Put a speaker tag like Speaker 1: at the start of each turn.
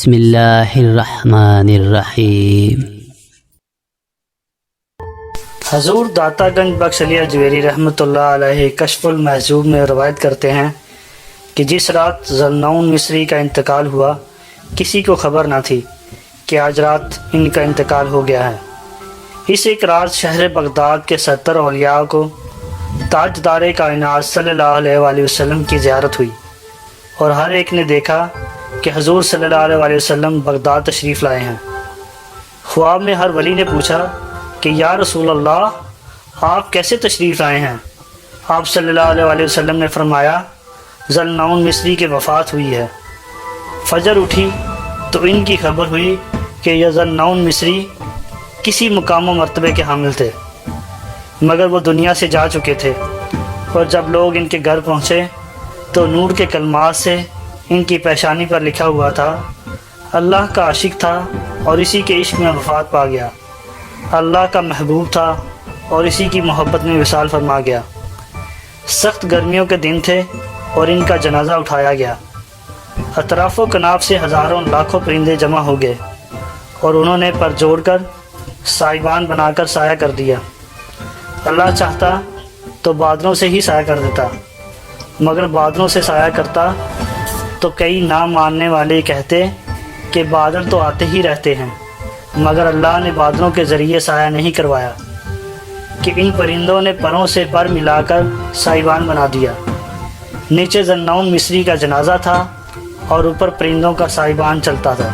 Speaker 1: بسم اللہ الرحمن الرحیم۔
Speaker 2: حضور داتا گنج بخش علی اجویری رحمۃ اللہ علیہ کشف المحجوب میں روایت کرتے ہیں کہ جس رات ذوالنون مصری کا انتقال ہوا کسی کو خبر نہ تھی کہ آج رات ان کا انتقال ہو گیا ہے۔ اس ایک رات شہر بغداد کے 70 اولیاء کو تاجدار کائنات صلی اللہ علیہ وآلہ وسلم کی زیارت ہوئی، اور ہر ایک نے دیکھا کہ حضور صلی اللہ علیہ وآلہ وسلم بغداد تشریف لائے ہیں۔ خواب میں ہر ولی نے پوچھا کہ یا رسول اللہ، آپ کیسے تشریف لائے ہیں؟ آپ صلی اللہ علیہ وآلہ وسلم نے فرمایا، ذوالنون مصری کی وفات ہوئی ہے۔ فجر اٹھی تو ان کی خبر ہوئی کہ یہ ذوالنون مصری کسی مقام و مرتبے کے حامل تھے، مگر وہ دنیا سے جا چکے تھے۔ اور جب لوگ ان کے گھر پہنچے تو نور کے کلمات سے ان کی پیشانی پر لکھا ہوا تھا، اللہ کا عاشق تھا اور اسی کے عشق میں وفات پا گیا، اللہ کا محبوب تھا اور اسی کی محبت میں وصال فرما گیا۔ سخت گرمیوں کے دن تھے اور ان کا جنازہ اٹھایا گیا۔ اطراف و کناف سے ہزاروں لاکھوں پرندے جمع ہو گئے اور انہوں نے پر جوڑ کر سائبان بنا کر سایہ کر دیا۔ اللہ چاہتا تو بادلوں سے ہی سایہ کر دیتا، مگر بادلوں سے سایہ کرتا تو کئی نہ ماننے والے کہتے کہ بادل تو آتے ہی رہتے ہیں، مگر اللہ نے بادلوں کے ذریعے سایہ نہیں کروایا کہ ان پرندوں نے پروں سے پر ملا کر سائبان بنا دیا۔ نیچے ذوالنون مصری کا جنازہ تھا اور اوپر پرندوں کا سائبان چلتا تھا۔